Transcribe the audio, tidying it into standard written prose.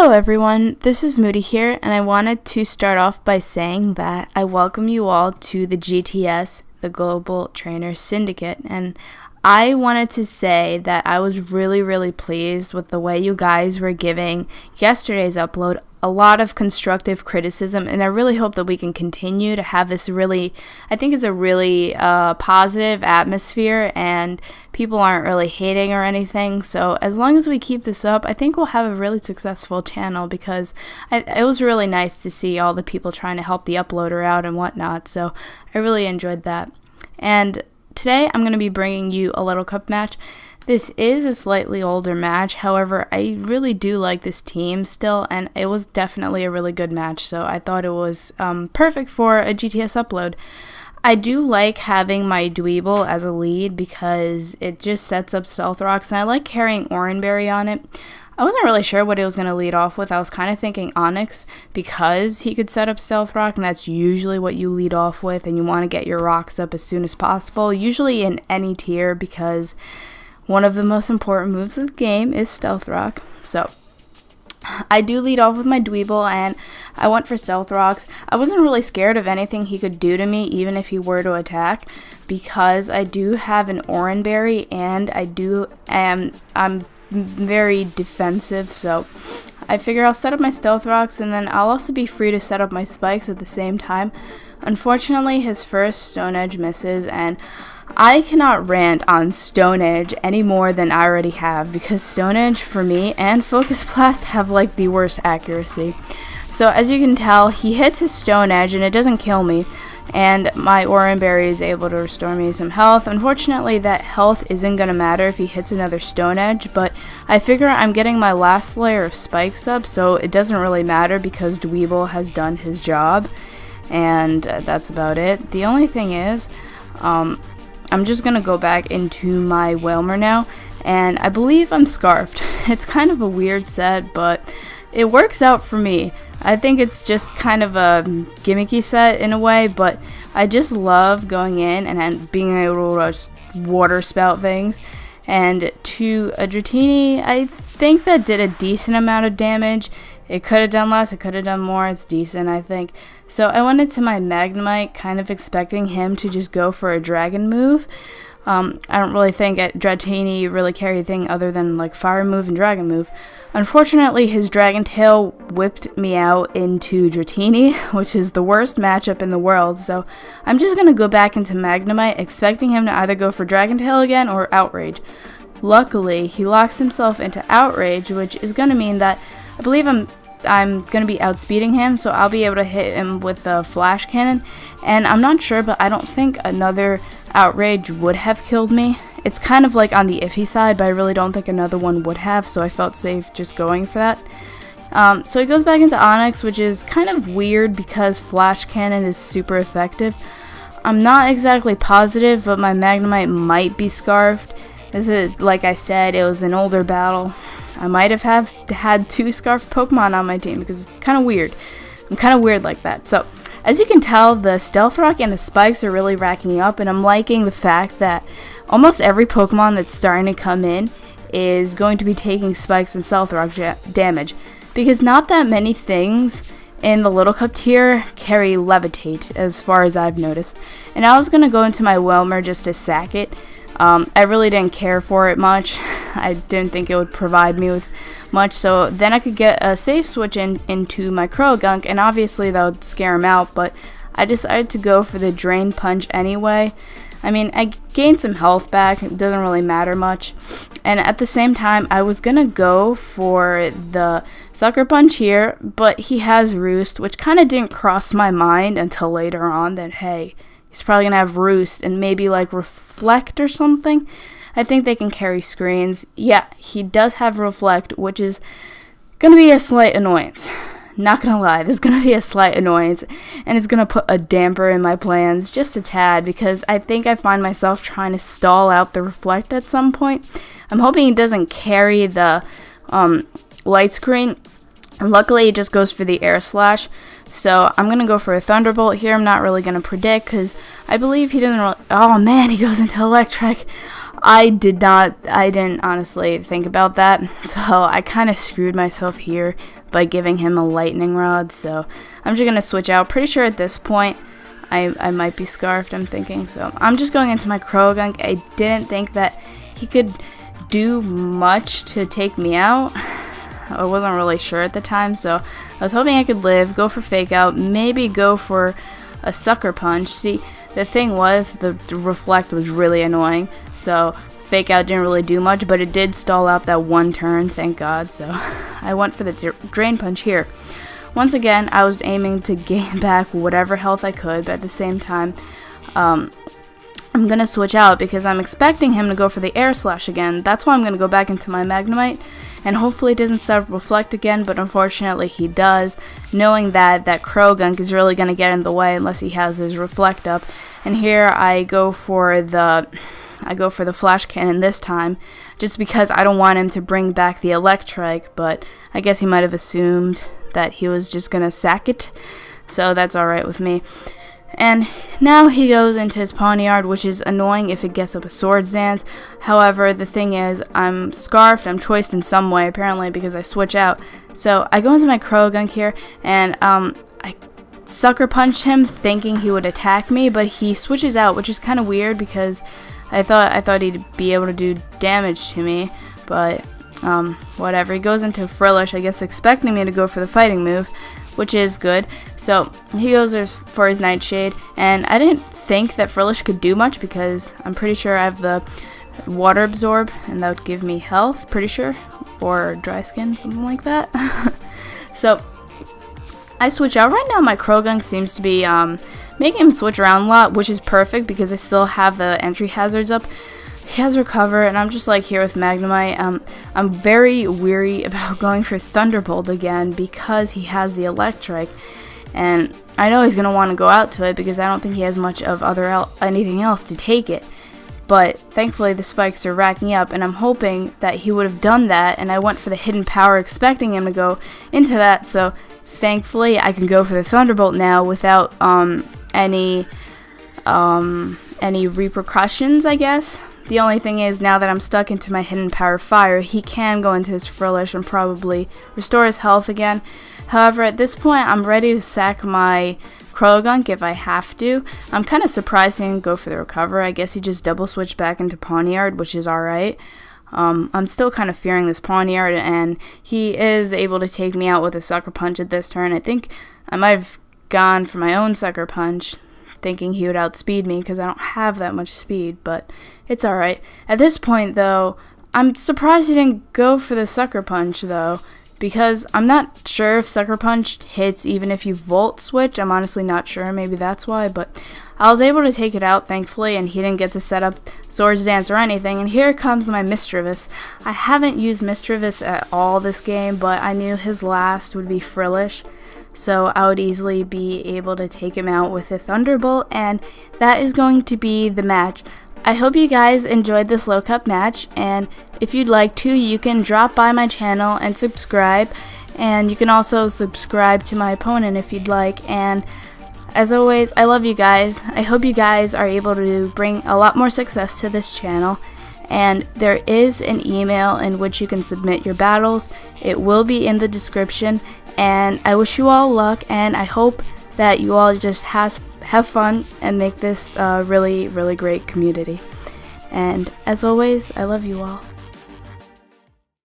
Hello everyone, this is Moody here, and I wanted to start off by saying that I welcome you all to the GTS, the Global Trainer Syndicate, and I wanted to say that I was really pleased with the way you guys were giving yesterday's upload a lot of constructive criticism, and I really hope that we can continue to have this I think it's a really positive atmosphere, and people aren't really hating or anything. So as long as we keep this up, I think we'll have a really successful channel, because it was really nice to see all the people trying to help the uploader out and whatnot. So I really enjoyed that. And today I'm going to be bringing you a Little Cup match. This is a slightly older match, however, I really do like this team still, and it was definitely a really good match, so I thought it was perfect for a GTS upload. I do like having my Dweeble as a lead because it just sets up Stealth Rocks, and I like carrying Oranberry on it. I wasn't really sure what it was going to lead off with. I was kind of thinking Onyx because he could set up Stealth Rock, and that's usually what you lead off with, and you want to get your rocks up as soon as possible, usually in any tier, because one of the most important moves of the game is Stealth Rock. So I do lead off with my Dweeble, and I went for Stealth Rocks. I wasn't really scared of anything he could do to me, even if he were to attack, because I do have an Oranberry, and I'm very defensive, so I figure I'll set up my Stealth Rocks, and then I'll also be free to set up my spikes at the same time. Unfortunately, his first Stone Edge misses, and I cannot rant on Stone Edge any more than I already have, because Stone Edge for me and Focus Blast have like the worst accuracy. So as you can tell, he hits his Stone Edge and it doesn't kill me, and my Oranberry is able to restore me some health. Unfortunately, that health isn't going to matter if he hits another Stone Edge, but I figure I'm getting my last layer of spikes up, so it doesn't really matter because Dweeble has done his job, and that's about it. The only thing is, I'm just going to go back into my Whalmer now, and I believe I'm Scarfed. It's kind of a weird set, but it works out for me. I think it's just kind of a gimmicky set in a way, but I just love going in and being able to water spout things. And to a Dratini, I think that did a decent amount of damage. It could have done less, it could have done more. It's decent, I think. So I went into my Magnemite kind of expecting him to just go for a dragon move. I don't really think at Dratini really carry anything other than like fire move and dragon move. Unfortunately, his Dragon Tail whipped me out into Dratini, which is the worst matchup in the world. So I'm just going to go back into Magnemite, expecting him to either go for Dragon Tail again or Outrage. Luckily, he locks himself into Outrage, which is going to mean that I believe I'm going to be outspeeding him, so I'll be able to hit him with the Flash Cannon. And I'm not sure, but I don't think another Outrage would have killed me. It's kind of like on the iffy side, but I really don't think another one would have, so I felt safe just going for that. So he goes back into Onyx, which is kind of weird because Flash Cannon is super effective. I'm not exactly positive, but my Magnemite might be Scarfed. This is, like I said, it was an older battle. I might have had two Scarfed Pokemon on my team because it's kind of weird. I'm kind of weird like that. So, as you can tell, the Stealth Rock and the Spikes are really racking up, and I'm liking the fact that almost every Pokemon that's starting to come in is going to be taking Spikes and Stealth Rock damage, because not that many things in the Little Cup tier carry Levitate, as far as I've noticed. And I was going to go into my Whalmer just to sack it. I really didn't care for it much. I didn't think it would provide me with much, so then I could get a safe switch into my Croagunk, and obviously that would scare him out, but I decided to go for the Drain Punch anyway. I mean, I gained some health back, it doesn't really matter much, and at the same time, I was gonna go for the Sucker Punch here, but he has Roost, which kind of didn't cross my mind until later on that, hey, he's probably going to have Roost and maybe like Reflect or something. I think they can carry screens. Yeah, he does have Reflect, which is going to be a slight annoyance. Not going to lie, there's going to be a slight annoyance, and it's going to put a damper in my plans just a tad, because I think I find myself trying to stall out the Reflect at some point. I'm hoping he doesn't carry the Light Screen. Luckily, it just goes for the Air Slash. So I'm going to go for a Thunderbolt here. I'm not really going to predict because I believe he doesn't really, oh man, he goes into electric. I didn't honestly think about that, so I kind of screwed myself here by giving him a lightning rod, so I'm just going to switch out. Pretty sure at this point I might be scarfed, I'm thinking, so I'm just going into my Croagunk. I didn't think that he could do much to take me out. I wasn't really sure at the time, so I was hoping I could live, go for fake out, maybe go for a sucker punch. See, the thing was, the reflect was really annoying, so fake out didn't really do much, but it did stall out that one turn, thank God, so I went for the drain punch here. Once again, I was aiming to gain back whatever health I could, but at the same time, I'm going to switch out because I'm expecting him to go for the air slash again. That's why I'm going to go back into my Magnemite, and hopefully it doesn't set up reflect again, but unfortunately he does, knowing that that Croagunk is really going to get in the way unless he has his reflect up. And here I go for the flash cannon this time, just because I don't want him to bring back the electric, but I guess he might have assumed that he was just going to sack it, so that's alright with me. And now he goes into his Pawniard, which is annoying if it gets up a Swords Dance. However, the thing is, I'm scarfed, I'm choiced in some way, apparently, because I switch out. So I go into my Croagunk here, and I sucker punched him thinking he would attack me, but he switches out, which is kind of weird because I thought he'd be able to do damage to me, but whatever. He goes into Frillish, I guess expecting me to go for the fighting move, which is good. So he goes for his Nightshade, and I didn't think that Frillish could do much because I'm pretty sure I have the Water Absorb, and that would give me health, pretty sure, or Dry Skin, something like that. So I switch out. Right now my Croagunk seems to be making him switch around a lot, which is perfect because I still have the entry hazards up. He has Recover, and I'm just like here with Magnemite. I'm very weary about going for Thunderbolt again because he has the electric, and I know he's going to want to go out to it because I don't think he has much of anything else to take it. But thankfully the spikes are racking up, and I'm hoping that he would have done that, and I went for the Hidden Power expecting him to go into that, so thankfully I can go for the Thunderbolt now without any repercussions, I guess. The only thing is, now that I'm stuck into my Hidden Power Fire, he can go into his Frillish and probably restore his health again. However, at this point, I'm ready to sack my Croagunk if I have to. I'm kind of surprised he didn't go for the Recover. I guess he just double switched back into Pawniard, which is alright. I'm still kind of fearing this Pawniard, and he is able to take me out with a Sucker Punch at this turn. I think I might have gone for my own Sucker Punch, thinking he would outspeed me because I don't have that much speed, but it's alright. At this point, though, I'm surprised he didn't go for the Sucker Punch, though, because I'm not sure if Sucker Punch hits even if you Volt Switch. I'm honestly not sure. Maybe that's why, but I was able to take it out, thankfully, and he didn't get to set up Swords Dance or anything. And here comes my Mischievous. I haven't used Mischievous at all this game, but I knew his last would be Frillish, so I would easily be able to take him out with a Thunderbolt, and that is going to be the match. I hope you guys enjoyed this Low Cup match, and if you'd like to, you can drop by my channel and subscribe, and you can also subscribe to my opponent if you'd like. And as always, I love you guys. I hope you guys are able to bring a lot more success to this channel, and there is an email in which you can submit your battles. It will be in the description, and I wish you all luck, and I hope that you all just have fun and make this really, really great community. And as always, I love you all.